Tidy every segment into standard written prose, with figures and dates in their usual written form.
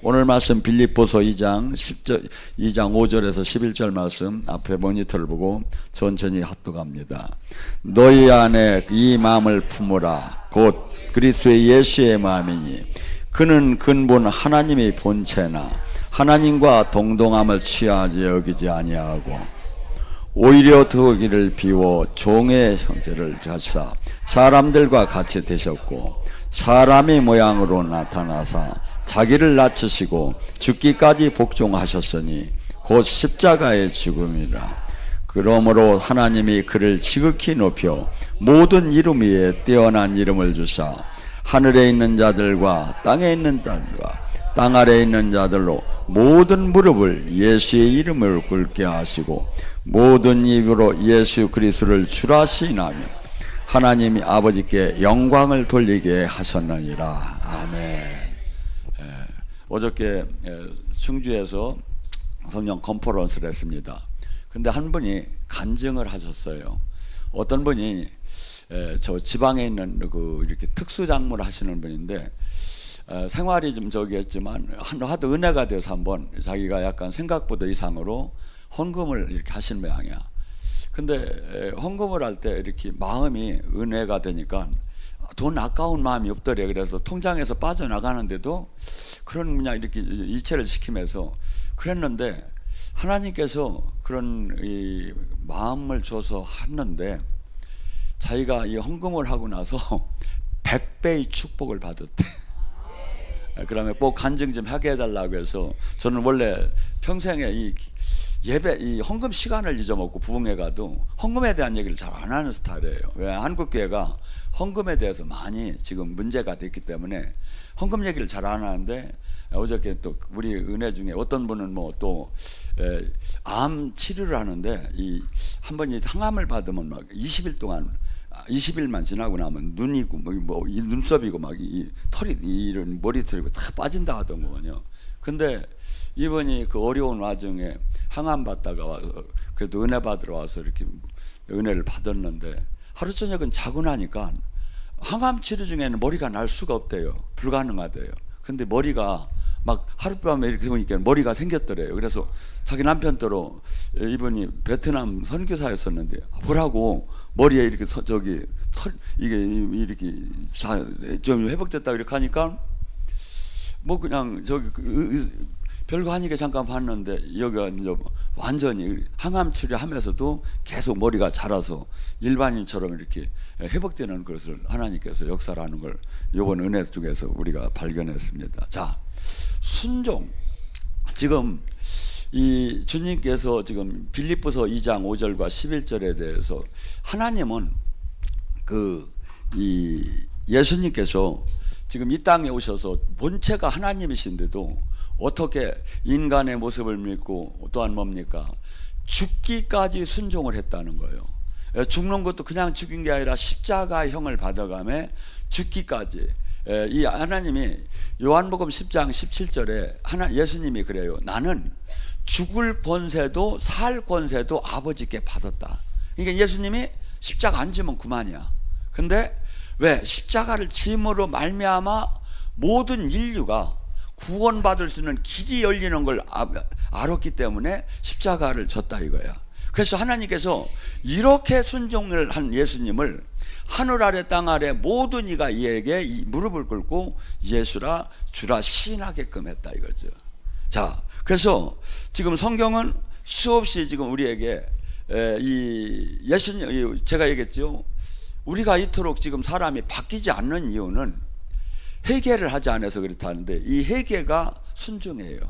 오늘 말씀 빌립보서 2장 10절, 2장 5절에서 11절 말씀 앞에 모니터를 보고 천천히 합독합니다. 너희 안에 이 마음을 품으라. 곧 그리스도의 예수의 마음이니 그는 근본 하나님의 본체나 하나님과 동등함을 취하지 여기지 아니하고 오히려 거기를 비워 종의 형체를 가지사 사람들과 같이 되셨고 사람의 모양으로 나타나사 자기를 낮추시고 죽기까지 복종하셨으니 곧 십자가의 죽음이라. 그러므로 하나님이 그를 지극히 높여 모든 이름 위에 뛰어난 이름을 주사 하늘에 있는 자들과 땅에 있는 자들과 땅 아래에 있는 자들로 모든 무릎을 예수의 이름을 꿇게 하시고 모든 입으로 예수 그리스도를 주라 시인하며 하나님이 아버지께 영광을 돌리게 하셨느니라. 아멘. 어저께 충주에서 성령 컨퍼런스를 했습니다. 근데 한 분이 간증을 하셨어요. 어떤 분이 저 지방에 있는 그 이렇게 특수작물을 하시는 분인데 생활이 좀 저기 했지만 하도 은혜가 돼서 한번 자기가 약간 생각보다 이상으로 헌금을 이렇게 하신 모양이야. 근데 헌금을 할 때 이렇게 마음이 은혜가 되니까 돈 아까운 마음이 없더래. 그래서 통장에서 빠져나가는데도 그런 그냥 이렇게 이체를 시키면서 그랬는데 하나님께서 그런 이 마음을 줘서 했는데 자기가 이 헌금을 하고 나서 100배의 축복을 받았대. 그러면 꼭 간증 좀 하게 해달라고 해서 저는 원래 평생에 이 예배, 이 헌금 시간을 잊어먹고 부흥회 가도 헌금에 대한 얘기를 잘 안 하는 스타일이에요. 왜? 한국교회가 헌금에 대해서 많이 지금 문제가 됐기 때문에 헌금 얘기를 잘 안 하는데 어저께 또 우리 은혜 중에 어떤 분은 뭐 또 암 치료를 하는데 이 한 번이 항암을 받으면 막 20일 동안 20일만 지나고 나면 눈이고 뭐 이 눈썹이고 막 이 털이 이런 머리털이고 다 빠진다 하더군요. 근데 이분이 그 어려운 와중에 항암 받다가 와서 그래도 은혜 받으러 와서 이렇게 은혜를 받았는데 하루 저녁은 자고 나니까 항암 치료 중에는 머리가 날 수가 없대요. 불가능하대요. 근데 머리가 막 하룻밤에 이렇게 보니까 머리가 생겼더래요. 그래서 자기 남편더러 이분이 베트남 선교사였었는데 뭐라고 머리에 이렇게 저기 털 이게 이렇게 좀 회복됐다 이렇게 하니까 뭐 그냥 저기 별거 아니게 잠깐 봤는데 여기가 이제 완전히 항암 치료하면서도 계속 머리가 자라서 일반인처럼 이렇게 회복되는 것을 하나님께서 역사라는 걸 이번 은혜 중에서 우리가 발견했습니다. 자, 순종. 지금 이 주님께서 지금 빌립보서 2장 5절과 11절에 대해서 하나님은 이 예수님께서 지금 이 땅에 오셔서 본체가 하나님이신데도 어떻게 인간의 모습을 믿고 또한 뭡니까? 죽기까지 순종을 했다는 거예요. 죽는 것도 그냥 죽인 게 아니라 십자가형을 받아가며 죽기까지. 이 하나님이 요한복음 10장 17절에 예수님이 그래요. 나는 죽을 권세도 살 권세도 아버지께 받았다. 그러니까 예수님이 십자가 안 지면 그만이야. 근데 왜? 십자가를 짐으로 말미암아 모든 인류가 구원받을 수 있는 길이 열리는 걸 알았기 때문에 십자가를 졌다 이거야. 그래서 하나님께서 이렇게 순종을 한 예수님을 하늘 아래 땅 아래 모든 이가 이에게 무릎을 꿇고 예수라 주라 시인하게끔 했다 이거죠. 자, 그래서 지금 성경은 수없이 지금 우리에게 이 예수님, 제가 얘기했죠. 우리가 이토록 지금 사람이 바뀌지 않는 이유는 회개를 하지 않아서 그렇다는데 이 회개가 순종이에요.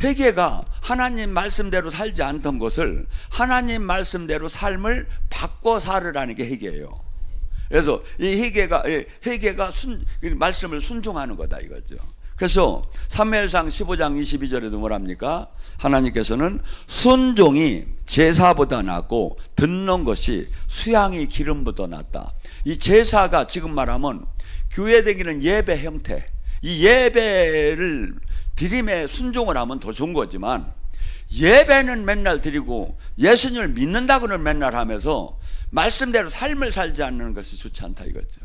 회개가 하나님 말씀대로 살지 않던 것을 하나님 말씀대로 삶을 바꿔 살으라는 게 회개예요. 그래서 이 회개가 말씀을 순종하는 거다 이거죠. 그래서 사무엘상 15장 22절에도 뭐랍니까? 하나님께서는 순종이 제사보다 낫고 듣는 것이 수양이 기름보다 낫다. 이 제사가 지금 말하면 교회 다니는 예배 형태, 이 예배를 드림에 순종을 하면 더 좋은 거지만 예배는 맨날 드리고 예수님을 믿는다고는 맨날 하면서 말씀대로 삶을 살지 않는 것이 좋지 않다 이거죠.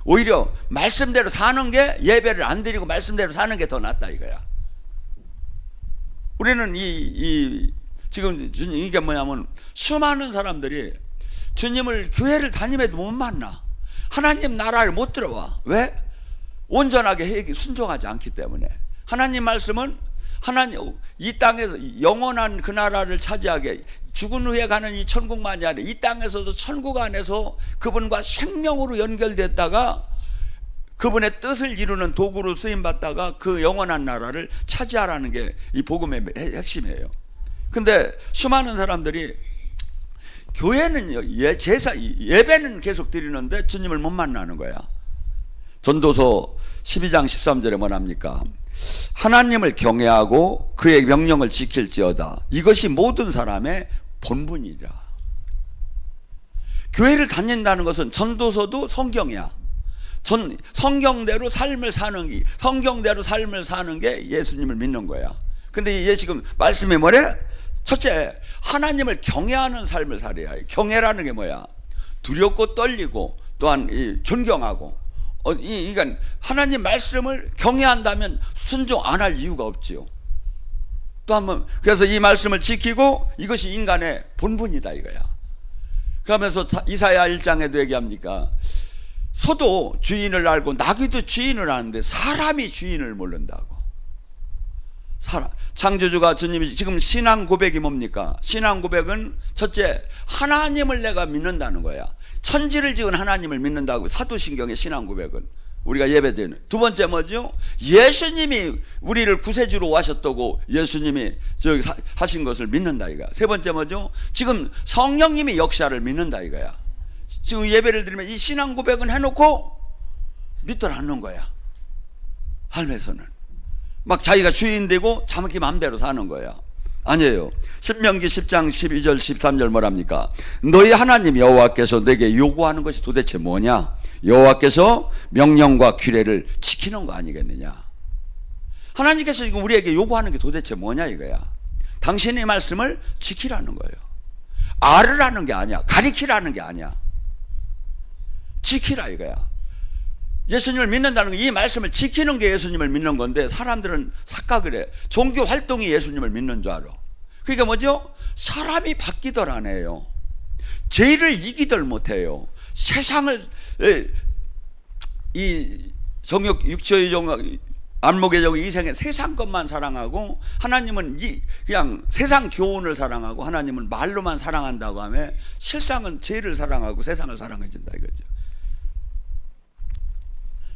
오히려 말씀대로 사는 게, 예배를 안 드리고 말씀대로 사는 게 더 낫다 이거야. 우리는 지금 이게 뭐냐면, 수많은 사람들이 주님을 교회를 다님에도 못 만나. 하나님 나라를 못 들어와. 왜? 온전하게 순종하지 않기 때문에. 하나님 말씀은 하나님 이 땅에서 영원한 그 나라를 차지하게, 죽은 후에 가는 이 천국만이 아니라 이 땅에서도 천국 안에서 그분과 생명으로 연결됐다가 그분의 뜻을 이루는 도구로 쓰임 받다가 그 영원한 나라를 차지하라는 게 이 복음의 핵심이에요. 근데 수많은 사람들이 교회는 예배는 계속 드리는데 주님을 못 만나는 거야. 전도서 12장 13절에 뭐랍니까? 하나님을 경외하고 그의 명령을 지킬지어다. 이것이 모든 사람의 본분이라. 교회를 다닌다는 것은, 전도서도 성경이야. 성경대로 삶을 사는 게 예수님을 믿는 거야. 근데 얘 지금 말씀이 뭐래? 첫째, 하나님을 경외하는 삶을 살아야 해. 경외라는 게 뭐야? 두렵고 떨리고 또한 존경하고. 그러니까 하나님 말씀을 경외한다면 순종 안 할 이유가 없지요. 또 한번, 그래서 이 말씀을 지키고, 이것이 인간의 본분이다 이거야. 그러면서 이사야 1장에도 얘기합니까? 소도 주인을 알고 나귀도 주인을 아는데 사람이 주인을 모른다고. 창조주가 주님이, 지금 신앙 고백이 뭡니까? 신앙 고백은 첫째, 하나님을 내가 믿는다는 거야. 천지를 지은 하나님을 믿는다고, 사도신경의 신앙 고백은 우리가 예배드리는. 두 번째 뭐죠? 예수님이 우리를 구세주로 오셨다고 예수님이 저기 하신 것을 믿는다 이거야. 세 번째 뭐죠? 지금 성령님이 역사를 믿는다 이거야. 지금 예배를 드리면 이 신앙 고백은 해놓고 믿들 않는 거야. 삶에서는 막 자기가 주인 되고 자기 마음대로 사는 거야. 아니에요. 신명기 10장 12절 13절 뭐랍니까? 너희 하나님 여호와께서 내게 요구하는 것이 도대체 뭐냐? 여호와께서 명령과 규례를 지키는 거 아니겠느냐? 하나님께서 지금 우리에게 요구하는 게 도대체 뭐냐 이거야. 당신의 말씀을 지키라는 거예요. 알으라는 게 아니야. 가리키라는 게 아니야. 지키라 이거야. 예수님을 믿는다는 거, 이 말씀을 지키는 게 예수님을 믿는 건데, 사람들은 착각을 해. 종교 활동이 예수님을 믿는 줄 알아. 그러니까 뭐죠? 사람이 바뀌더라네요. 죄를 이기들 못해요. 세상을, 이 정욕, 육체의 정, 안목의 정, 이생의 세상 것만 사랑하고, 하나님은 그냥 세상 교훈을 사랑하고, 하나님은 말로만 사랑한다고 하면 실상은 죄를 사랑하고 세상을 사랑해진다 이거죠.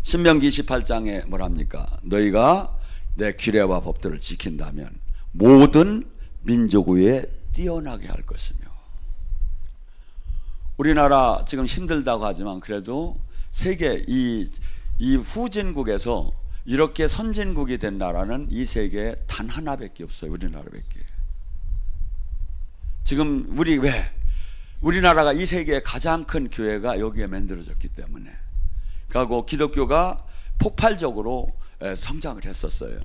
신명기 28장에 뭐랍니까? 너희가 내 규례와 법들을 지킨다면 모든 민족 위에 뛰어나게 할 것이며. 우리나라 지금 힘들다고 하지만 그래도 세계 이 후진국에서 이렇게 선진국이 된 나라는 이 세계에 단 하나밖에 없어요. 우리나라밖에. 지금 우리나라가 이 세계의 가장 큰 교회가 여기에 만들어졌기 때문에. 그리고 기독교가 폭발적으로 성장을 했었어요.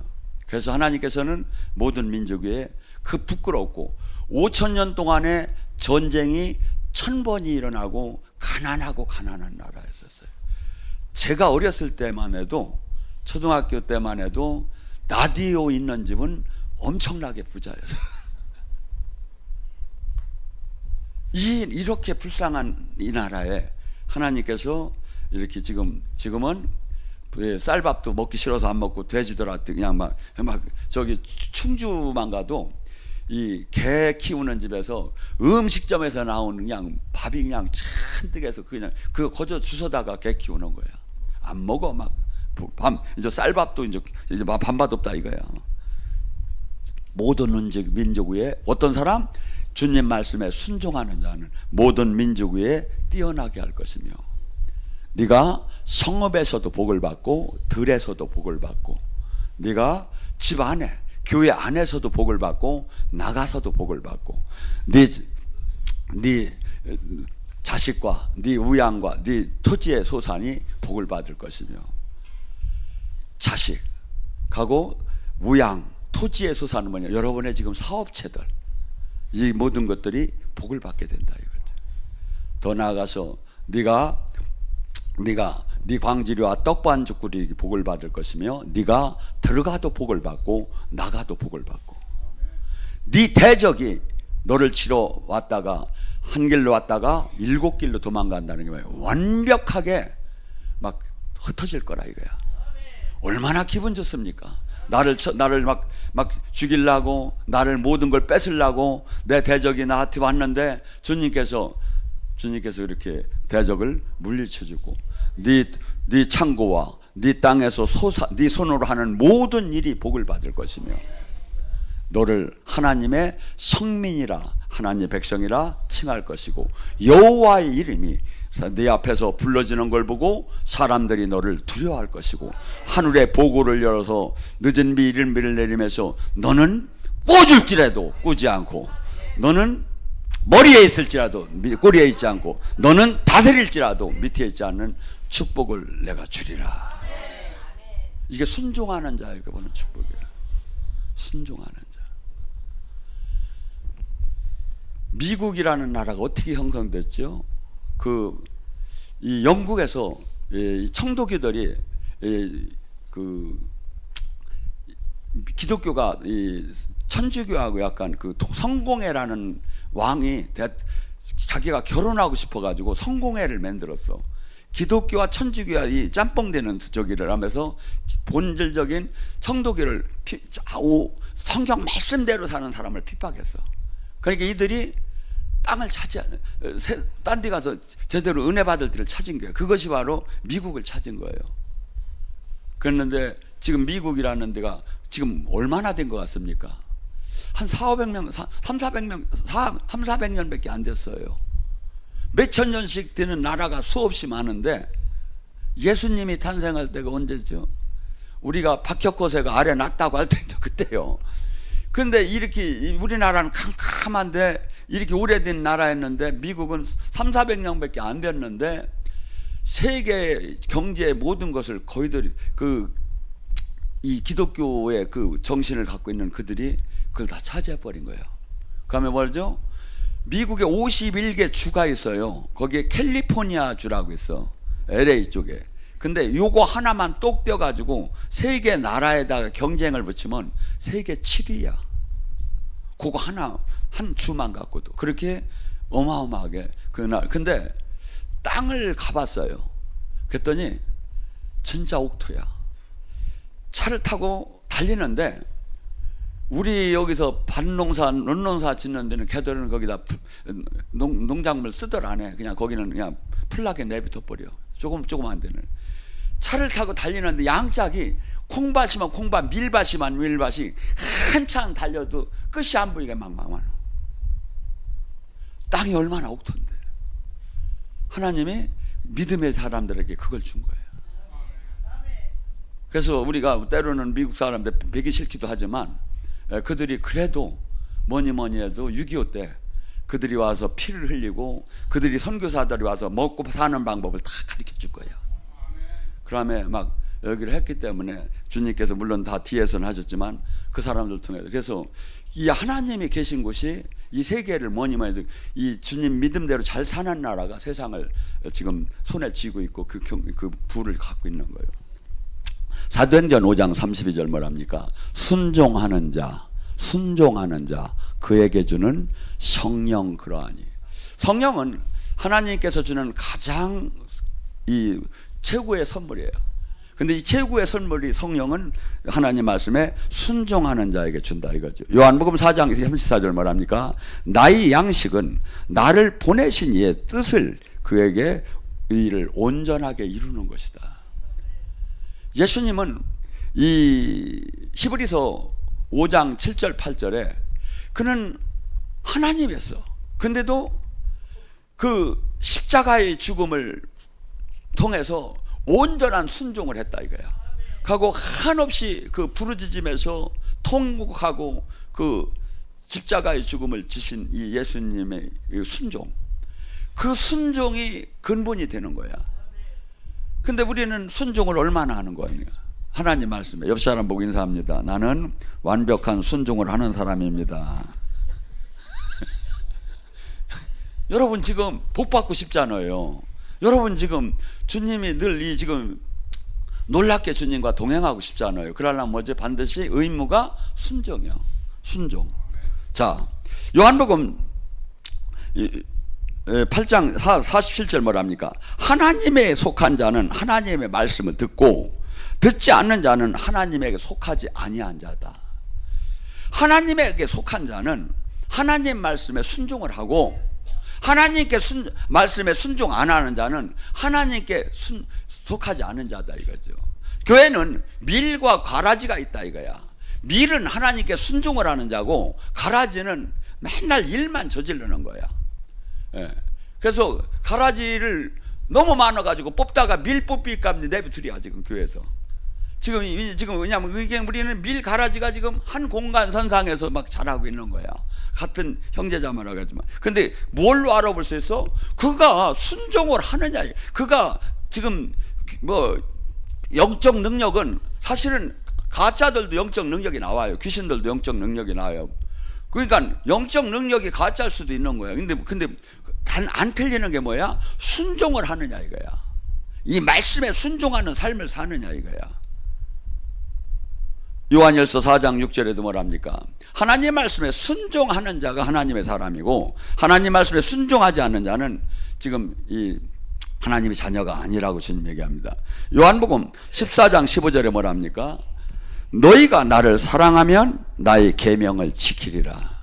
그래서 하나님께서는 모든 민족 위에 그 부끄럽고 5,000년 동안의 전쟁이 1000번이 일어나고 가난하고 가난한 나라였었어요. 제가 어렸을 때만 해도, 초등학교 때만 해도 라디오 있는 집은 엄청나게 부자였어요. 이렇게 불쌍한 이 나라에 하나님께서 이렇게 지금은 쌀밥도 먹기 싫어서 안 먹고 돼지더라 그냥 막 저기 충주만 가도 이 개 키우는 집에서 음식점에서 나오는 그냥 밥이 그냥 잔뜩해서 그냥 그거 거저 주워다가 개 키우는 거야. 안 먹어. 막 이제 쌀밥도 이제 반밭 없다 이거야. 모든 민족 위에 어떤 사람? 주님 말씀에 순종하는 자는 모든 민족 위에 뛰어나게 할 것이며, 네가 성읍에서도 복을 받고 들에서도 복을 받고, 네가 집 안에 교회 안에서도 복을 받고 나가서도 복을 받고, 네 자식과 네 우양과 네 토지의 소산이 복을 받을 것이며, 자식하고 우양 토지의 소산은 뭐냐? 여러분의 지금 사업체들, 이 모든 것들이 복을 받게 된다 이거죠. 더 나아가서 네가 네 광지리와 떡반죽 꿀이 복을 받을 것이며 네가 들어가도 복을 받고 나가도 복을 받고 네 대적이 너를 치러 왔다가 한 길로 왔다가 7길로 도망간다는 게 뭐예요? 완벽하게 막 흩어질 거라 이거야. 얼마나 기분 좋습니까? 나를 막 죽이려고 나를 모든 걸 뺏으려고 내 대적이 나한테 왔는데 주님께서 이렇게 대적을 물리쳐주고 네 창고와 네 땅에서 네 손으로 하는 모든 일이 복을 받을 것이며 너를 하나님의 성민이라 하나님의 백성이라 칭할 것이고 여호와의 이름이 네 앞에서 불러지는 걸 보고 사람들이 너를 두려워할 것이고 하늘의 보고를 열어서 늦은 비를 내리면서 너는 꽂을지라도 꾸지 않고 너는 머리에 있을지라도 꼬리에 있지 않고 너는 다스릴지라도 밑에 있지 않는 축복을 내가 주리라. 이게 순종하는 자에게 보는 축복이에요. 순종하는 자. 미국이라는 나라가 어떻게 형성됐죠? 이 영국에서 이 청도기들이 기독교가 이 천주교하고 약간 성공회라는 왕이 자기가 결혼하고 싶어가지고 성공회를 만들었어. 기독교와 천주교와 이 짬뽕되는 저기를 하면서 본질적인 청도교를 성경 말씀대로 사는 사람을 핍박했어. 그러니까 이들이 땅을 딴 데 가서 제대로 은혜 받을 데를 찾은 거예요. 그것이 바로 미국을 찾은 거예요. 그랬는데 지금 미국이라는 데가 지금 얼마나 된 것 같습니까? 한 400명, 400년밖에 안 됐어요. 몇천 년씩 되는 나라가 수없이 많은데 예수님이 탄생할 때가 언제죠? 우리가 박혁거세가 아래 놨다고 할 때도 그때요. 그런데 이렇게 우리나라는 캄캄한데 이렇게 오래된 나라였는데 미국은 300~400년밖에 안 됐는데 세계 경제의 모든 것을 거의들 이 기독교의 그 정신을 갖고 있는 그들이 그걸 다 차지해 버린 거예요. 그러면 뭐죠? 미국에 51개 주가 있어요. 거기에 캘리포니아 주라고 있어. LA 쪽에. 근데 요거 하나만 똑 떼어가지고 세계 나라에다가 경쟁을 붙이면 세계 7위야. 그거 하나, 한 주만 갖고도. 그렇게 어마어마하게 그날. 근데 땅을 가봤어요. 그랬더니 진짜 옥토야. 차를 타고 달리는데 우리 여기서 밭농사, 논농사 짓는 데는 걔들은 거기다 농작물 쓰들 안 해. 그냥 거기는 그냥 플라게 내비둬 버려. 조그만 데는. 차를 타고 달리는데 양짝이 콩밭이면 콩밭, 밀밭이면 밀밭이 한참 달려도 끝이 안 보이게 막 많아. 땅이 얼마나 옥토인데. 하나님이 믿음의 사람들에게 그걸 준 거예요. 그래서 우리가 때로는 미국 사람들 배기 싫기도 하지만 그들이 그래도 뭐니 해도 6.25 때 그들이 와서 피를 흘리고 그들이 선교사들이 와서 먹고 사는 방법을 다 가르쳐 줄 거예요. 그다음에 막 여기를 했기 때문에 주님께서 물론 다 뒤에서는 하셨지만 그 사람들 통해서 그래서 이 하나님이 계신 곳이 이 세계를 뭐니 해도 이 주님 믿음대로 잘 사는 나라가 세상을 지금 손에 쥐고 있고 그 부를 갖고 있는 거예요. 사도행전 5장 32절 뭐랍니까? 순종하는 자 그에게 주는 성령 그러하니. 성령은 하나님께서 주는 가장 이 최고의 선물이에요. 근데 이 최고의 선물이 성령은 하나님 말씀에 순종하는 자에게 준다 이거죠. 요한복음 4장 34절 뭐랍니까? 나의 양식은 나를 보내신 이의 뜻을 그에게 의를 온전하게 이루는 것이다. 예수님은 이 히브리서 5장 7절 8절에 그는 하나님이었어. 근데도 그 십자가의 죽음을 통해서 온전한 순종을 했다 이거야. 하고 한없이 그 부르짖으면서 통곡하고 그 십자가의 죽음을 지신 이 예수님의 순종, 그 순종이 근본이 되는 거야. 근데 우리는 순종을 얼마나 하는 거예요? 하나님 말씀에 옆 사람 보고 인사합니다. 나는 완벽한 순종을 하는 사람입니다. 여러분 지금 복 받고 싶잖아요. 여러분 지금 주님이 늘 이 지금 놀랍게 주님과 동행하고 싶잖아요. 그러려면 뭐지? 반드시 의무가 순종이요. 순종. 자, 요한복음 8장 47절 뭐랍니까? 하나님에 속한 자는 하나님의 말씀을 듣고 듣지 않는 자는 하나님에게 속하지 아니한 자다. 하나님에게 속한 자는 하나님 말씀에 순종을 하고, 하나님께 말씀에 순종 안 하는 자는 하나님께 속하지 않은 자다 이거죠. 교회는 밀과 가라지가 있다 이거야. 밀은 하나님께 순종을 하는 자고, 가라지는 맨날 일만 저지르는 거야. 예. 그래서 가라지를 너무 많아가지고 뽑다가 밀 뽑힐 값이 내비두리야 지금 교회에서. 지금 왜냐면 이게 우리는 밀 가라지가 지금 한 공간 선상에서 막 자라고 있는 거야. 같은 형제자매라고 하지만. 근데 뭘로 알아볼 수 있어? 그가 순종을 하느냐. 그가 지금 뭐 영적 능력은 사실은 가짜들도 영적 능력이 나와요. 귀신들도 영적 능력이 나와요. 그러니까 영적 능력이 가짜일 수도 있는 거야. 근데 단 안 틀리는 게 뭐야? 순종을 하느냐 이거야. 이 말씀에 순종하는 삶을 사느냐 이거야. 요한일서 4장 6절에도 뭐랍니까? 하나님 말씀에 순종하는 자가 하나님의 사람이고, 하나님 말씀에 순종하지 않는 자는 지금 이 하나님의 자녀가 아니라고 주님 얘기합니다. 요한복음 14장 15절에 뭐랍니까? 너희가 나를 사랑하면 나의 계명을 지키리라.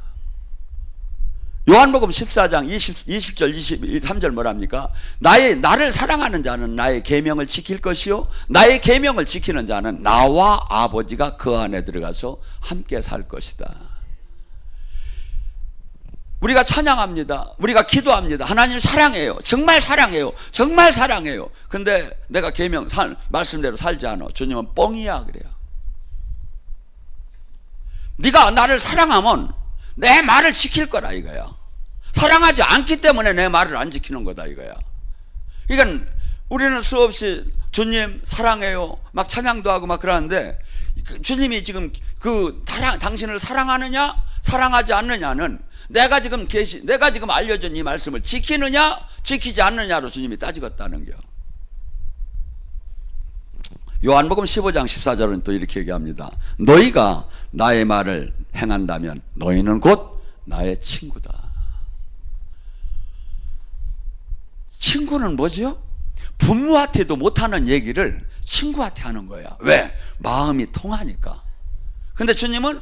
요한복음 14장 20절 23절 뭐랍니까? 나를 사랑하는 자는 나의 계명을 지킬 것이요, 나의 계명을 지키는 자는 나와 아버지가 그 안에 들어가서 함께 살 것이다. 우리가 찬양합니다. 우리가 기도합니다. 하나님 사랑해요. 정말 사랑해요. 정말 사랑해요. 근데 내가 계명 말씀대로 살지 않아. 주님은 뻥이야 그래요. 네가 나를 사랑하면 내 말을 지킬 거라 이거야. 사랑하지 않기 때문에 내 말을 안 지키는 거다 이거야. 그러니까 우리는 수없이 주님 사랑해요 막 찬양도 하고 막 그러는데, 주님이 지금 당신을 사랑하느냐 사랑하지 않느냐는 내가 지금 알려준 이 말씀을 지키느냐 지키지 않느냐로 주님이 따지겠다는 겨. 요한복음 15장 14절은 또 이렇게 얘기합니다. 너희가 나의 말을 행한다면 너희는 곧 나의 친구다. 친구는 뭐죠? 부모한테도 못하는 얘기를 친구한테 하는 거야. 왜? 마음이 통하니까. 근데 주님은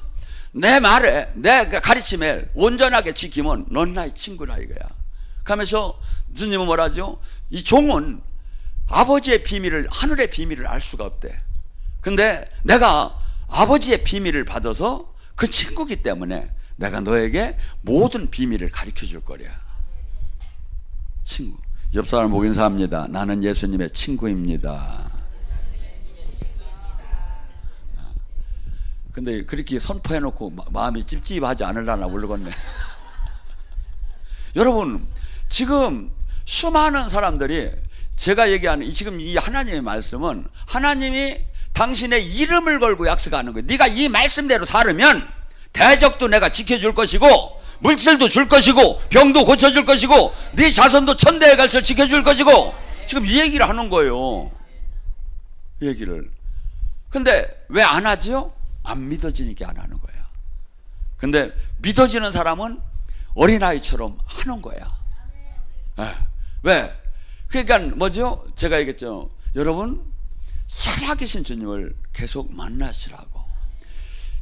내 말에, 내 가르침에 온전하게 지키면 넌 나의 친구라 이거야. 그러면서 주님은 뭐라죠? 이 종은 아버지의 비밀을, 하늘의 비밀을 알 수가 없대. 근데 내가 아버지의 비밀을 받아서 그 친구기 때문에 내가 너에게 모든 비밀을 가르쳐 줄 거야. 친구. 옆 사람 보고 인사합니다. 나는 예수님의 친구입니다. 근데 그렇게 선포해놓고 마음이 찝찝하지 않으려나 모르겠네. 여러분, 지금 수많은 사람들이 제가 얘기하는 지금 이 하나님의 말씀은 하나님이 당신의 이름을 걸고 약속하는 거예요. 네가 이 말씀대로 살으면 대적도 내가 지켜줄 것이고, 물질도 줄 것이고, 병도 고쳐줄 것이고, 네 자손도 천대에 갈쳐 지켜줄 것이고, 지금 이 얘기를 하는 거예요. 이 얘기를. 근데 왜 안 하지요? 안 믿어지니까 안 하는 거야. 근데 믿어지는 사람은 어린아이처럼 하는 거야. 왜? 그러니까 뭐죠? 제가 얘기했죠. 여러분, 살아계신 주님을 계속 만나시라고.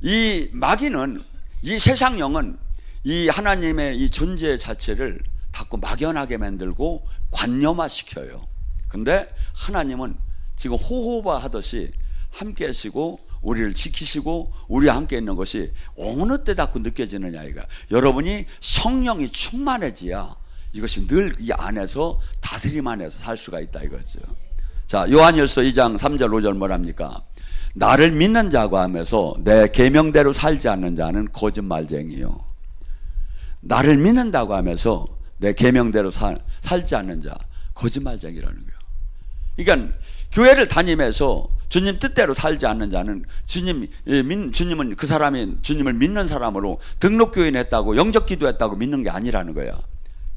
이 마귀는, 이 세상 영은 이 하나님의 이 존재 자체를 자꾸 막연하게 만들고 관념화시켜요. 근데 하나님은 지금 호호바 하듯이 함께 하시고 우리를 지키시고 우리와 함께 있는 것이 어느 때 자꾸 느껴지느냐 이거. 여러분이 성령이 충만해져야 이것이 늘 이 안에서 다스림 안에서 살 수가 있다 이거죠. 자, 요한일서 2장 3절 5절 뭐랍니까? 나를 믿는 자고 하면서 내 계명대로 살지 않는 자는 거짓말쟁이요. 나를 믿는다고 하면서 내 계명대로 살지 않는 자 거짓말쟁이라는 거예요. 그러니까 교회를 다니면서 주님 뜻대로 살지 않는 자는 주님은 그 사람이 주님을 믿는 사람으로 등록교인 했다고 영적 기도했다고 믿는 게 아니라는 거야.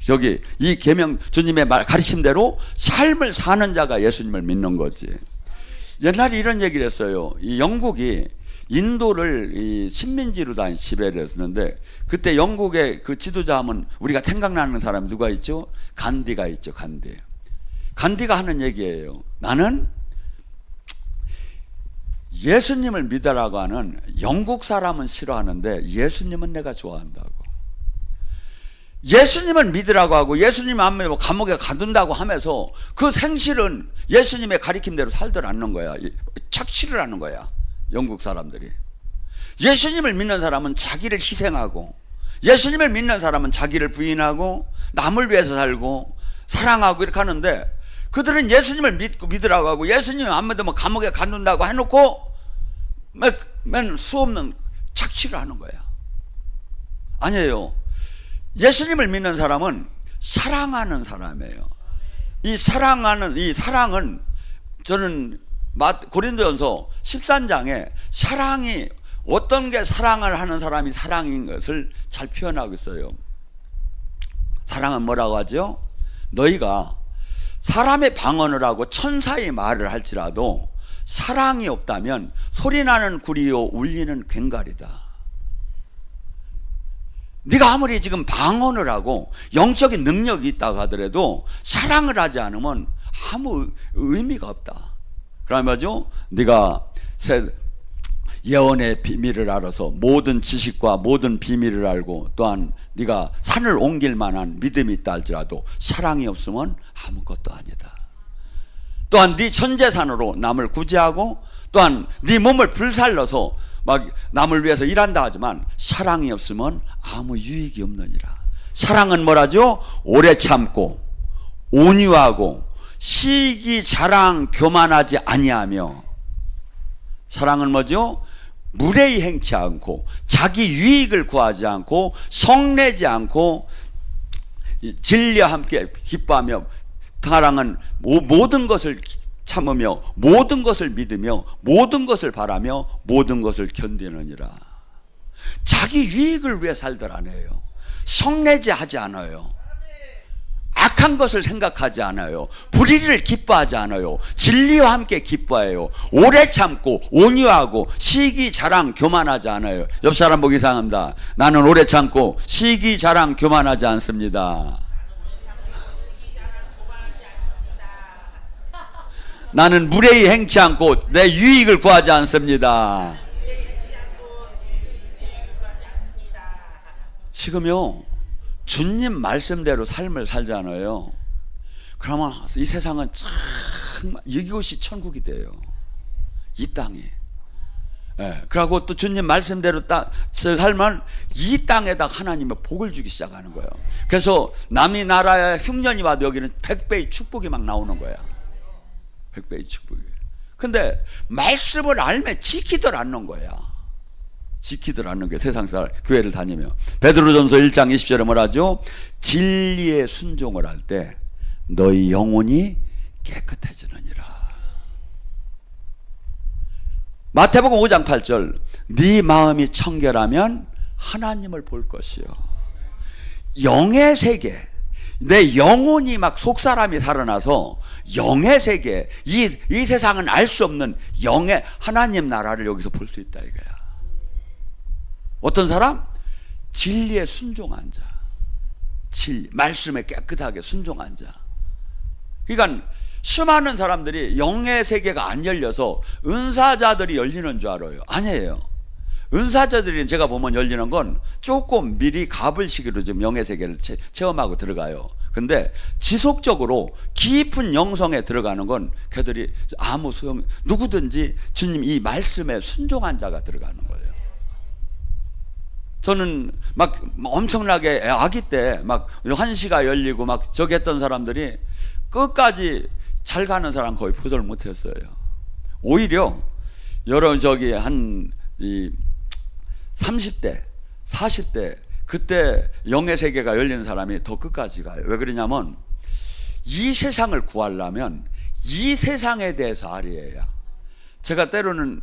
저기 이 계명 주님의 가르침대로 삶을 사는 자가 예수님을 믿는 거지. 옛날에 이런 얘기를 했어요. 이 영국이 인도를 이 식민지로 다 지배를 했었는데, 그때 영국의 그 지도자 하면 우리가 생각나는 사람이 누가 있죠? 간디가 있죠. 간디가 하는 얘기예요. 나는 예수님을 믿으라고 하는 영국 사람은 싫어하는데 예수님은 내가 좋아한다고. 예수님을 믿으라고 하고 예수님 안 믿고 감옥에 가둔다고 하면서 그 생실은 예수님의 가리킴대로 살들 않는 거야. 착취를 하는 거야. 영국 사람들이. 예수님을 믿는 사람은 자기를 희생하고, 예수님을 믿는 사람은 자기를 부인하고 남을 위해서 살고 사랑하고 이렇게 하는데, 그들은 예수님을 믿으라고 하고 예수님 안 믿으면 감옥에 가둔다고 해놓고 맨 수없는 착취를 하는 거야. 아니에요. 예수님을 믿는 사람은 사랑하는 사람이에요. 이 사랑은 저는 고린도전서 13장에 사랑이 어떤 게 사랑을 하는 사람이 사랑인 것을 잘 표현하고 있어요. 사랑은 뭐라고 하죠? 너희가 사람의 방언을 하고 천사의 말을 할지라도 사랑이 없다면 소리나는 구리요 울리는 괭갈이다. 네가 아무리 지금 방언을 하고 영적인 능력이 있다고 하더라도 사랑을 하지 않으면 아무 의미가 없다. 그러면 네가 예언의 비밀을 알아서 모든 지식과 모든 비밀을 알고 또한 네가 산을 옮길 만한 믿음이 있다 할지라도 사랑이 없으면 아무것도 아니다. 또한 네 전재산으로 남을 구제하고 또한 네 몸을 불살러서 막 남을 위해서 일한다 하지만 사랑이 없으면 아무 유익이 없느니라. 사랑은 뭐라죠? 오래 참고 온유하고 시기 자랑 교만하지 아니하며. 사랑은 뭐죠? 무례히 행치 않고 자기 유익을 구하지 않고 성내지 않고 진리와 함께 기뻐하며, 사랑은 모든 것을 참으며 모든 것을 믿으며 모든 것을 바라며 모든 것을 견디느니라. 자기 유익을 위해 살들 안 해요. 성내지 하지 않아요. 악한 것을 생각하지 않아요. 불의를 기뻐하지 않아요. 진리와 함께 기뻐해요. 오래 참고 온유하고 시기 자랑 교만하지 않아요. 옆 사람 보기 이상합니다. 나는 오래 참고 시기 자랑 교만하지 않습니다. 나는 무례히 행치 않고 내 유익을 구하지 않습니다. 지금요 주님 말씀대로 삶을 살잖아요. 그러면 이 세상은 정말 이곳이 천국이 돼요. 이 땅이. 예, 그리고 또 주님 말씀대로 살면 이 땅에다 하나님의 복을 주기 시작하는 거예요. 그래서 남이 나라에 흉년이 와도 여기는 100배의 축복이 막 나오는 거야. 100배의 축복이. 근데 말씀을 알면 지키들 않는 거야. 지키들 않는 게 세상 사람 교회를 다니며. 베드로전서 1장 20절에 뭐라죠? 진리에 순종을 할 때 너희 영혼이 깨끗해지느니라. 마태복음 5장 8절 네 마음이 청결하면 하나님을 볼 것이요. 영의 세계, 내 영혼이 막 속사람이 살아나서 영의 세계, 이 세상은 알 수 없는 영의 하나님 나라를 여기서 볼 수 있다 이거야. 어떤 사람? 진리에 순종한 자, 진리, 말씀에 깨끗하게 순종한 자. 그러니까 수많은 사람들이 영의 세계가 안 열려서 은사자들이 열리는 줄 알아요. 아니에요. 은사자들이 제가 보면 열리는 건 조금 미리 가불시기로 좀 영의 세계를 체험하고 들어가요. 근데 지속적으로 깊은 영성에 들어가는 건 걔들이 아무 소용, 누구든지 주님 이 말씀에 순종한 자가 들어가는 거예요. 저는 막 엄청나게 아기 때 막 환시가 열리고 막 저기 했던 사람들이 끝까지 잘 가는 사람 거의 보질 못했어요. 오히려 여러 저기 한 이 30대 40대 그때 영의 세계가 열리는 사람이 더 끝까지 가요. 왜 그러냐면 이 세상을 구하려면 이 세상에 대해서 알아야. 제가 때로는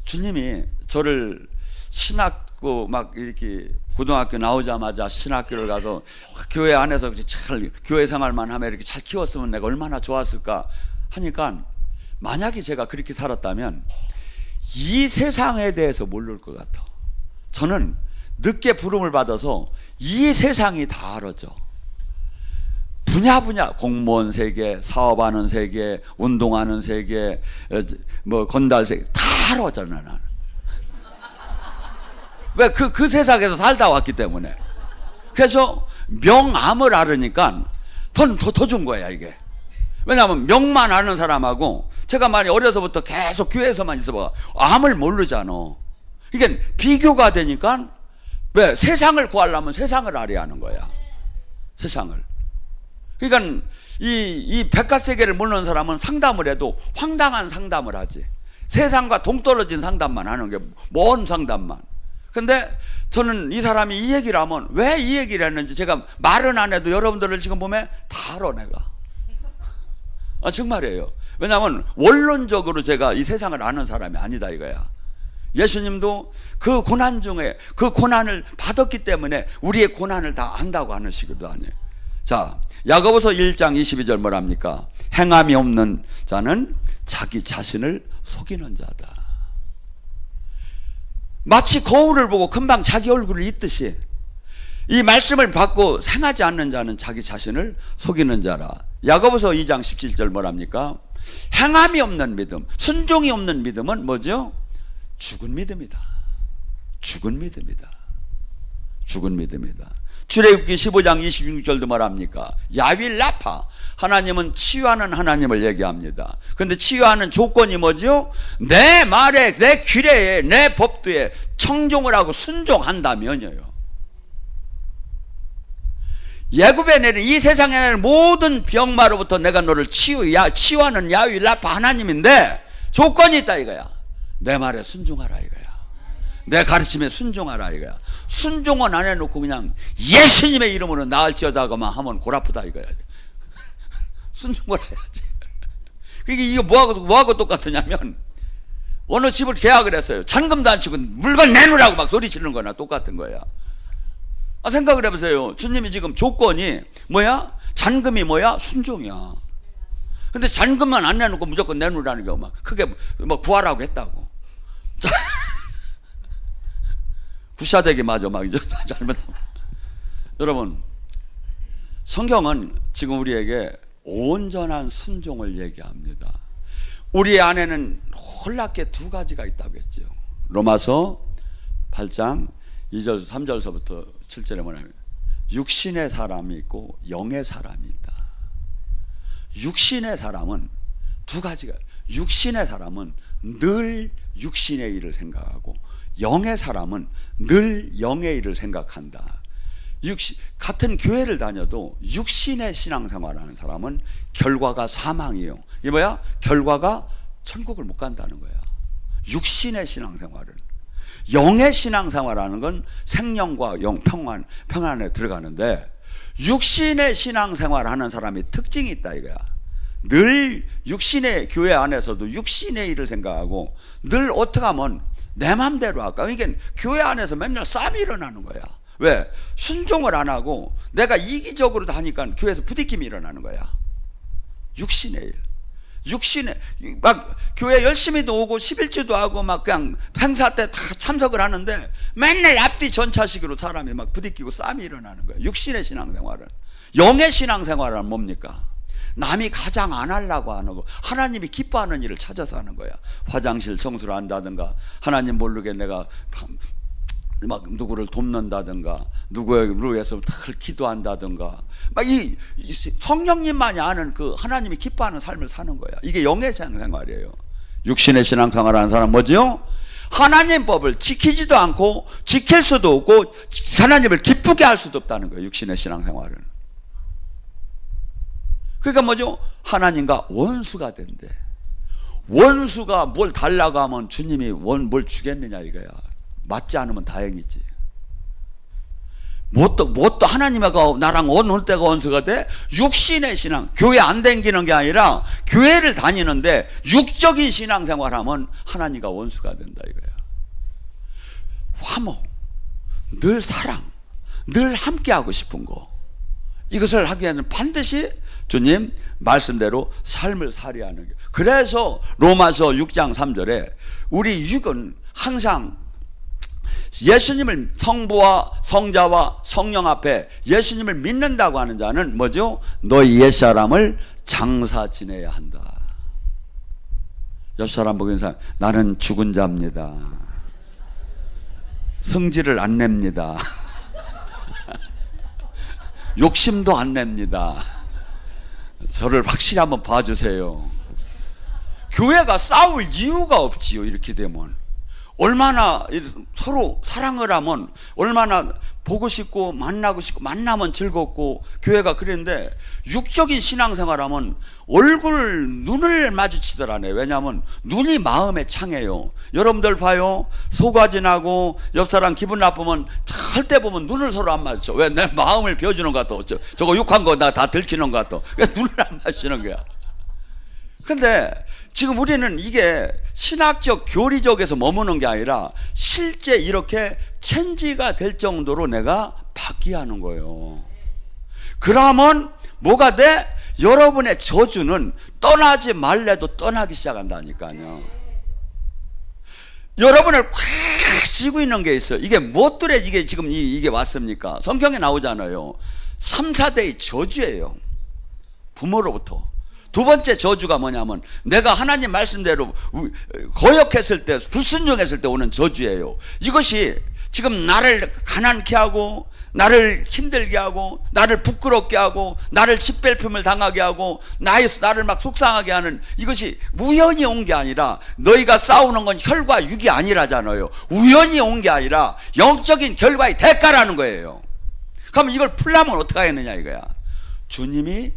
주님이 저를 신학고 막 이렇게 고등학교 나오자마자 신학교를 가서 교회 안에서 잘 교회 생활만 하면 이렇게 잘 키웠으면 내가 얼마나 좋았을까 하니까, 만약에 제가 그렇게 살았다면 이 세상에 대해서 모를 것 같아. 저는 늦게 부름을 받아서 이 세상이 다 알았죠. 분야 공무원 세계, 사업하는 세계, 운동하는 세계, 뭐 건달 세계 다 알았잖아요. 나는. 왜? 그 세상에서 살다 왔기 때문에. 그래서 명암을 알으니까 더 준 거야 이게. 왜냐하면 명만 아는 사람하고, 제가 많이 어려서부터 계속 교회에서만 있어봐, 암을 모르잖아. 이게 비교가 되니까, 왜? 세상을 구하려면 세상을 알아야 하는 거야. 세상을. 그러니까 이 백화세계를 모르는 사람은 상담을 해도 황당한 상담을 하지. 세상과 동떨어진 상담만 하는 게, 먼 상담만. 근데 저는 이 사람이 이 얘기를 하면 왜 이 얘기를 했는지 제가 말은 안 해도 여러분들을 지금 보면 다 알아 내가. 정말이에요. 왜냐하면 원론적으로 제가 이 세상을 아는 사람이 아니다 이거야. 예수님도 그 고난 중에 그 고난을 받았기 때문에 우리의 고난을 다 안다고 하는 식으로 아니에요. 자, 야고보서 1장 22절 뭐랍니까? 행함이 없는 자는 자기 자신을 속이는 자다. 마치 거울을 보고 금방 자기 얼굴을 잊듯이, 이 말씀을 받고 행하지 않는 자는 자기 자신을 속이는 자라. 야고보서 2장 17절 뭐랍니까? 행함이 없는 믿음, 순종이 없는 믿음은 뭐죠? 죽은 믿음이다. 죽은 믿음이다. 죽은 믿음이다. 출애굽기 15장 26절도 말합니까? 야윌라파, 하나님은 치유하는 하나님을 얘기합니다. 그런데 치유하는 조건이 뭐죠? 내 말에, 내 규례에, 내 법도에 청종을 하고 순종한다면요. 예굽에 내린 이 세상에 내린 모든 병마로부터 내가 너를 치유하는 야윌라파 하나님인데, 조건이 있다 이거야. 내 말에 순종하라 이거야. 내 가르침에 순종하라 이거야. 순종은 안 해놓고 그냥 예수님의 이름으로 나을지어다가만 하면 골아프다 이거야. 순종을 해야지. 그게 이게 뭐하고 똑같으냐면, 어느 집을 계약을 했어요. 잔금도 안 치고 물건 내놓으라고 막 소리 지르는 거나 똑같은 거야. 생각을 해보세요. 주님이 지금 조건이 뭐야? 잔금이 뭐야? 순종이야. 근데 잔금만 안 내놓고 무조건 내놓으라는 게 막 크게 뭐 구하라고 했다고. 구샤되게 맞아 막 이제 잘못하면. 여러분, 성경은 지금 우리에게 온전한 순종을 얘기합니다. 우리 안에는 놀랍게 두 가지가 있다고 했죠. 로마서 8장 2절 3절서부터 7절에 뭐냐면, 육신의 사람이 있고 영의 사람이 있다. 육신의 사람은 두 가지가, 육신의 사람은 늘 육신의 일을 생각하고, 영의 사람은 늘 영의 일을 생각한다. 같은 교회를 다녀도 육신의 신앙생활하는 사람은 결과가 사망이에요. 이게 뭐야? 결과가 천국을 못 간다는 거야. 육신의 신앙생활은. 영의 신앙생활하는 건 생명과 영 평안에 들어가는데, 육신의 신앙생활하는 사람이 특징이 있다 이거야. 늘 육신의 교회 안에서도 육신의 일을 생각하고, 늘 어떻게 하면 내 맘대로 할까? 이게 교회 안에서 맨날 싸움이 일어나는 거야. 왜? 순종을 안 하고 내가 이기적으로 하니까 교회에서 부딪힘이 일어나는 거야. 육신의 일. 육신의, 막 교회 열심히도 오고 11주도 하고 막 그냥 행사 때 다 참석을 하는데 맨날 앞뒤 전차식으로 사람이 막 부딪히고 싸움이 일어나는 거야. 육신의 신앙생활은. 영의 신앙생활은 뭡니까? 남이 가장 안 하려고 하는 거, 하나님이 기뻐하는 일을 찾아서 하는 거야. 화장실 청소를 한다든가, 하나님 모르게 내가 막 누구를 돕는다든가, 누구를 위해서 기도한다든가, 막 이 성령님만이 아는 그 하나님이 기뻐하는 삶을 사는 거야. 이게 영의 신앙생활이에요. 육신의 신앙생활하는 사람 뭐죠? 하나님 법을 지키지도 않고 지킬 수도 없고 하나님을 기쁘게 할 수도 없다는 거예요. 육신의 신앙생활은. 그러니까 뭐죠? 하나님과 원수가 된대. 원수가 뭘 달라고 하면 주님이 뭘 주겠느냐 이거야. 맞지 않으면 다행이지. 뭐 또 하나님하고 나랑 어느 때가 원수가 돼? 육신의 신앙. 교회 안 다니는 게 아니라 교회를 다니는데 육적인 신앙생활하면 하나님과 원수가 된다 이거야. 화목, 늘 사랑, 늘 함께하고 싶은 거, 이것을 하기 위해서는 반드시 주님 말씀대로 삶을 살아야 하는 게. 그래서 로마서 6장 3절에 우리 육은 항상 예수님을, 성부와 성자와 성령 앞에 예수님을 믿는다고 하는 자는 뭐죠? 너희 옛사람을 장사 지내야 한다. 옆 사람 보고 있는 사람, 나는 죽은 자입니다. 성질을 안 냅니다. 욕심도 안 냅니다. 저를 확실히 한번 봐주세요. 교회가 싸울 이유가 없지요. 이렇게 되면 얼마나 서로 사랑을 하면 얼마나 보고 싶고 만나고 싶고 만나면 즐겁고 교회가 그랬는데, 육적인 신앙생활하면 눈을 마주치더라네. 왜냐하면 눈이 마음에 창해요. 여러분들 봐요. 속아지 나고 옆 사람 기분 나쁘면 할 때 보면 눈을 서로 안 마주쳐. 왜? 내 마음을 비워주는 것 같아. 저거 욕한 거 나 다 들키는 것 같아. 왜 눈을 안 마주치는 거야? 근데 지금 우리는 이게 신학적 교리적에서 머무는 게 아니라 실제 이렇게 체인지가 될 정도로 내가 바뀌어야 하는 거예요. 그러면 뭐가 돼? 여러분의 저주는 떠나지 말래도 떠나기 시작한다니까요. 여러분을 꽉 쥐고 있는 게 있어요. 이게 무엇들에 이게 지금 이게 왔습니까? 성경에 나오잖아요. 3, 4대의 저주예요. 부모로부터. 두 번째 저주가 뭐냐면 내가 하나님 말씀대로 거역했을 때, 불순종했을 때 오는 저주예요. 이것이 지금 나를 가난케 하고 나를 힘들게 하고 나를 부끄럽게 하고 나를 짓밟힘을 당하게 하고 나를 막 속상하게 하는, 이것이 우연히 온 게 아니라, 너희가 싸우는 건 혈과 육이 아니라잖아요. 우연히 온 게 아니라 영적인 결과의 대가라는 거예요. 그럼 이걸 풀려면 어떻게 하겠느냐 이거야. 주님이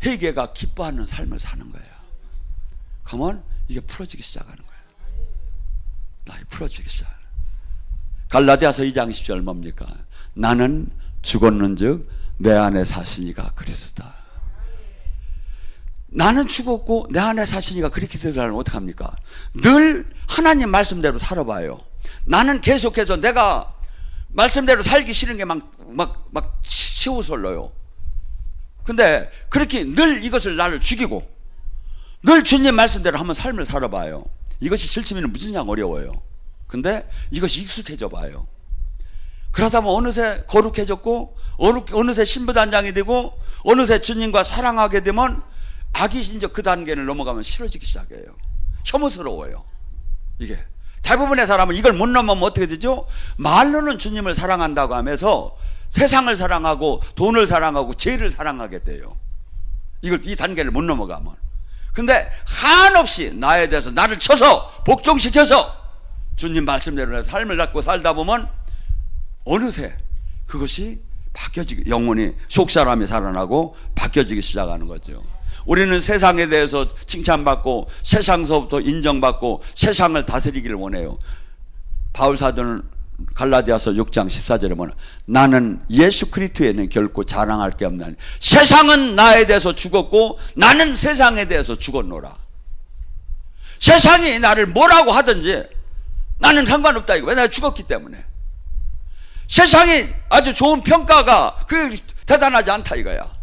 회개가 기뻐하는 삶을 사는 거예요. 그러면 이게 풀어지기 시작하는 거예요. 나이 풀어지기 시작하는 거예요. 갈라디아서 2장 10절 뭡니까? 나는 죽었는즉 내 안에 사시니가 그리스도다. 나는 죽었고 내 안에 사시니가 그렇게 되려면 어떡합니까? 늘 하나님 말씀대로 살아봐요. 나는 계속해서 내가 말씀대로 살기 싫은 게 막 치우설러요. 근데 그렇게 늘 이것을 나를 죽이고 늘 주님 말씀대로 한번 삶을 살아봐요. 이것이 실천이는 무진장 어려워요. 근데 이것이 익숙해져 봐요. 그러다 보면 어느새 거룩해졌고 어느새 신부단장이 되고 어느새 주님과 사랑하게 되면 악이 이제 그 단계를 넘어가면 싫어지기 시작해요. 혐오스러워요. 이게 대부분의 사람은 이걸 못 넘으면 어떻게 되죠? 말로는 주님을 사랑한다고 하면서 세상을 사랑하고 돈을 사랑하고 죄를 사랑하게 돼요. 이 단계를 못 넘어가면. 근데 한없이 나에 대해서 나를 쳐서 복종시켜서 주님 말씀대로 삶을 갖고 살다 보면 어느새 그것이 바뀌어지기, 영혼이 속사람이 살아나고 바뀌어지기 시작하는 거죠. 우리는 세상에 대해서 칭찬받고 세상서부터 인정받고 세상을 다스리기를 원해요. 바울 사도는 갈라디아서 6장 14절에 보면 나는 예수 그리스도에는 결코 자랑할 게 없나니 세상은 나에 대해서 죽었고 나는 세상에 대해서 죽었노라. 세상이 나를 뭐라고 하든지 나는 상관없다 이거. 왜? 내가 죽었기 때문에. 세상이 아주 좋은 평가가 그게 대단하지 않다 이거야.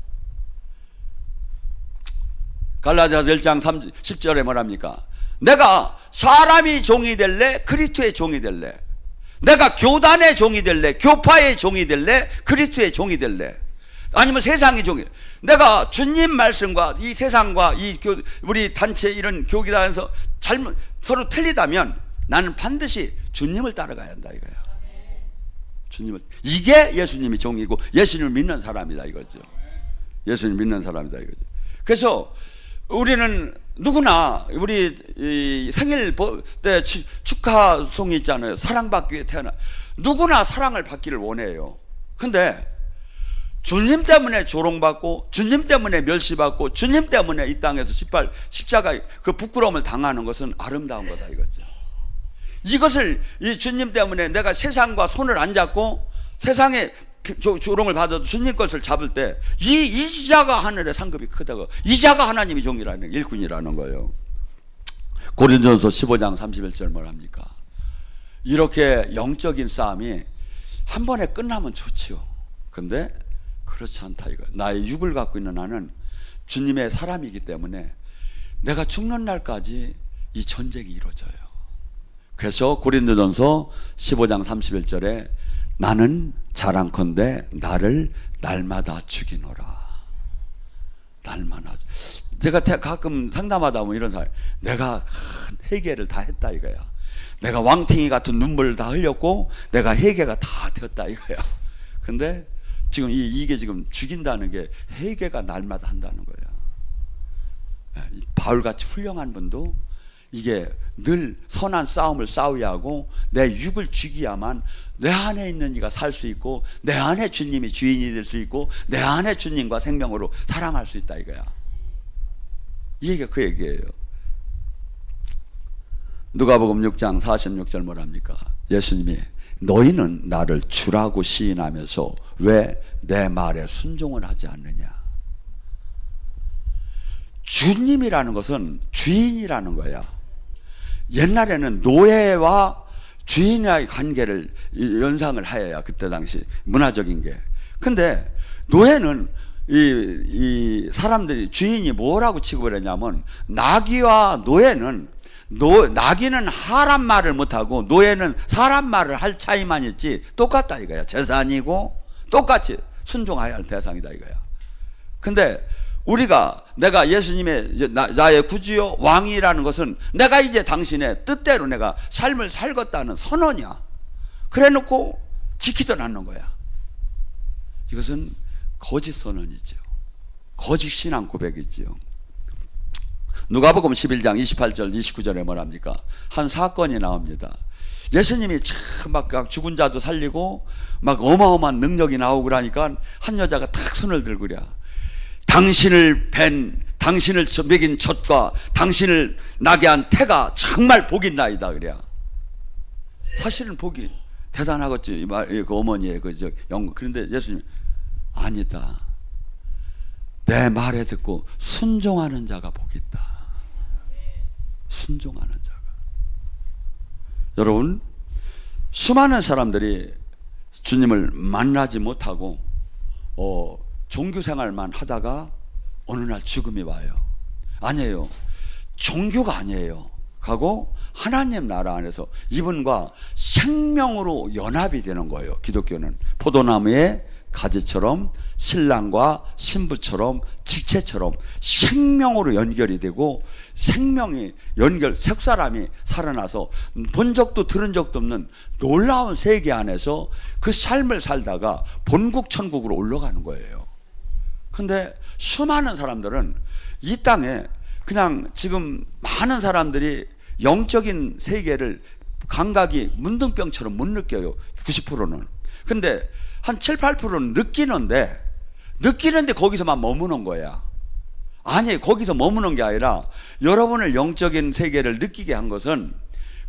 갈라디아서 1장 10절에 뭐랍니까? 내가 사람이 종이 될래 그리스도의 종이 될래? 내가 교단의 종이 될래? 교파의 종이 될래? 그리스도의 종이 될래? 아니면 세상의 종이? 내가 주님 말씀과 이 세상과 우리 단체 이런 교기단에서 서로 틀리다면 나는 반드시 주님을 따라가야 한다 이거야. 이게 예수님이 종이고 예수님을 믿는 사람이다 이거죠. 예수님 믿는 사람이다 이거죠. 그래서 우리는 누구나 우리 생일 때 축하송이 있잖아요. 사랑받기 위해 태어나. 누구나 사랑을 받기를 원해요. 근데 주님 때문에 조롱받고 주님 때문에 멸시받고 주님 때문에 이 땅에서 십자가 그 부끄러움을 당하는 것은 아름다운 거다 이거죠. 이것을 이 주님 때문에 내가 세상과 손을 안 잡고 세상에 조롱을 받아도 주님 것을 잡을 때 이 자가 하늘의 상급이 크다고. 이 자가 하나님의 종이라는 일꾼이라는 거예요. 고린도전서 15장 31절 뭐랍니까? 이렇게 영적인 싸움이 한 번에 끝나면 좋지요. 근데 그렇지 않다 이거. 나의 육을 갖고 있는 나는 주님의 사람이기 때문에 내가 죽는 날까지 이 전쟁이 이루어져요. 그래서 고린도전서 15장 31절에 나는 자랑컨대 나를 날마다 죽이노라. 날마다. 제가 가끔 상담하다 보면 이런 사람, 내가 큰 회개를 다 했다 이거야. 내가 왕탱이 같은 눈물을 다 흘렸고 내가 회개가 다 되었다 이거야. 근데 지금 이게 지금 죽인다는 게 회개가 날마다 한다는 거야. 바울같이 훌륭한 분도 이게 늘 선한 싸움을 싸워야 하고 내 육을 죽여야만 내 안에 있는 이가 살 수 있고 내 안에 주님이 주인이 될 수 있고 내 안에 주님과 생명으로 사랑할 수 있다 이거야. 이 얘기가 그 얘기예요. 누가복음 6장 46절 뭐랍니까? 예수님이 너희는 나를 주라고 시인하면서 왜 내 말에 순종을 하지 않느냐. 주님이라는 것은 주인이라는 거야. 옛날에는 노예와 주인의 관계를 연상을 하여야 그때 당시 문화적인 게. 근데 노예는 이 사람들이 주인이 뭐라고 취급을 했냐면 나귀와 노예는 나귀는 사람 말을 못하고 노예는 사람 말을 할 차이만 있지 똑같다 이거야. 재산이고 똑같이 순종해야 할 대상이다 이거야. 근데 내가 예수님의 나의 구주요 왕이라는 것은 내가 이제 당신의 뜻대로 내가 삶을 살겠다는 선언이야. 그래 놓고 지키도 않는 거야. 이것은 거짓 선언이죠. 거짓 신앙 고백이지요. 누가복음 11장 28절 29절에 뭐랍니까? 한 사건이 나옵니다. 예수님이 참 막 죽은 자도 살리고 막 어마어마한 능력이 나오고 그러니까 한 여자가 탁 손을 들고 그래. 당신을 먹인 젖과 당신을 나게 한 태가 정말 복이 나이다 그래. 사실은 복이 대단하겠지. 그 어머니의 영광. 그런데 예수님 아니다. 내 말에 듣고 순종하는 자가 복이 있다. 순종하는 자가. 여러분, 수많은 사람들이 주님을 만나지 못하고 종교 생활만 하다가 어느 날 죽음이 와요. 아니에요. 종교가 아니에요. 하고 하나님 나라 안에서 이분과 생명으로 연합이 되는 거예요. 기독교는 포도나무의 가지처럼 신랑과 신부처럼 지체처럼 생명으로 연결이 되고 생명이 석 사람이 살아나서 본 적도 들은 적도 없는 놀라운 세계 안에서 그 삶을 살다가 본국 천국으로 올라가는 거예요. 근데 수많은 사람들은 이 땅에 그냥 지금 많은 사람들이 영적인 세계를 감각이 문둥병처럼 못 느껴요. 90%는. 근데 한 7, 8%는 느끼는데 거기서만 머무는 거야. 아니, 거기서 머무는 게 아니라 여러분을 영적인 세계를 느끼게 한 것은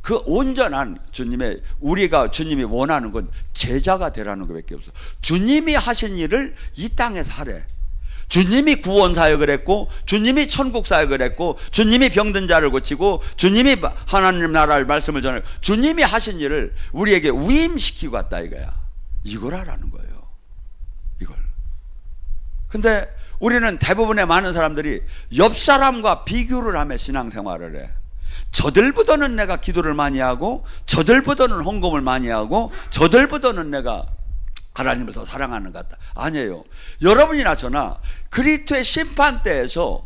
그 온전한 주님이 원하는 건 제자가 되라는 것밖에 없어. 주님이 하신 일을 이 땅에서 하래. 주님이 구원 사역을 했고, 주님이 천국 사역을 했고, 주님이 병든 자를 고치고, 주님이 하나님 나라의 말씀을 전하고, 주님이 하신 일을 우리에게 위임시키고 갔다 이거야. 이걸 하라는 거예요. 이걸. 근데 우리는 대부분의 많은 사람들이 옆 사람과 비교를 하며 신앙생활을 해. 저들보다는 내가 기도를 많이 하고, 저들보다는 헌금을 많이 하고, 저들보다는 내가 하나님을 더 사랑하는 것 같다. 아니에요. 여러분이나 저나 그리스도의 심판대에서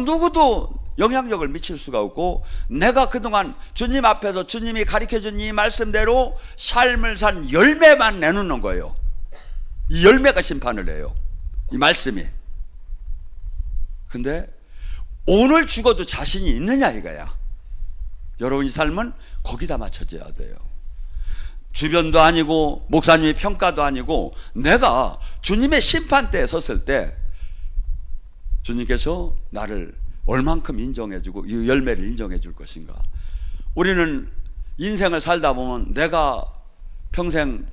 누구도 영향력을 미칠 수가 없고, 내가 그동안 주님 앞에서 주님이 가르쳐준 이 말씀대로 삶을 산 열매만 내놓는 거예요. 이 열매가 심판을 해요. 이 말씀이. 근데 오늘 죽어도 자신이 있느냐 이거야. 여러분의 삶은 거기다 맞춰져야 돼요. 주변도 아니고 목사님의 평가도 아니고 내가 주님의 심판대에 섰을 때 주님께서 나를 얼만큼 인정해주고 이 열매를 인정해줄 것인가. 우리는 인생을 살다 보면 내가 평생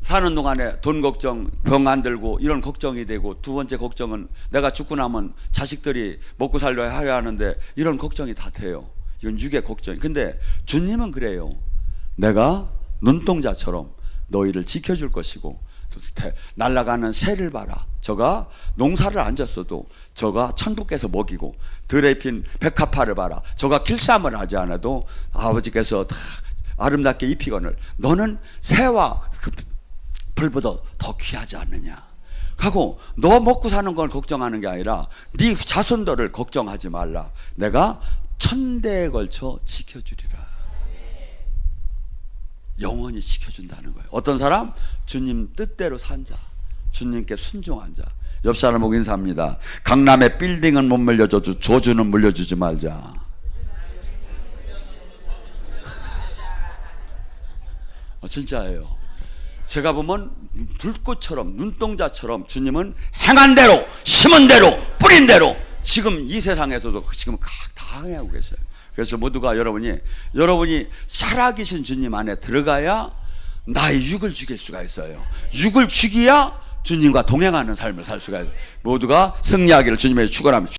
사는 동안에 돈 걱정, 병 안 들고 이런 걱정이 되고, 두 번째 걱정은 내가 죽고 나면 자식들이 먹고 살려야 하는데 이런 걱정이 다 돼요. 이건 육의 걱정. 근데 주님은 그래요. 내가 눈동자처럼 너희를 지켜줄 것이고, 날아가는 새를 봐라. 저가 농사를 안 졌어도 저가 천국에서 먹이고, 들에 핀 백합화를 봐라. 저가 길쌈을 하지 않아도 아버지께서 다 아름답게 입히거늘 너는 새와 그 불보다 더 귀하지 않느냐 하고, 너 먹고 사는 걸 걱정하는 게 아니라 네 자손들을 걱정하지 말라. 내가 천대에 걸쳐 지켜주리라. 영원히 지켜준다는 거예요. 어떤 사람? 주님 뜻대로 산 자, 주님께 순종한 자. 옆 사람 보고 인사합니다. 강남의 빌딩은 못 물려줘도 조주는 물려주지 말자. 진짜예요. 제가 보면 불꽃처럼, 눈동자처럼 주님은 행한 대로, 심은 대로, 뿌린 대로 지금 이 세상에서도 지금 다 행하고 계세요. 그래서 모두가 여러분이 살아계신 주님 안에 들어가야 나의 육을 죽일 수가 있어요. 육을 죽여야 주님과 동행하는 삶을 살 수가 있어요. 모두가 승리하기를 주님의 축원합니다.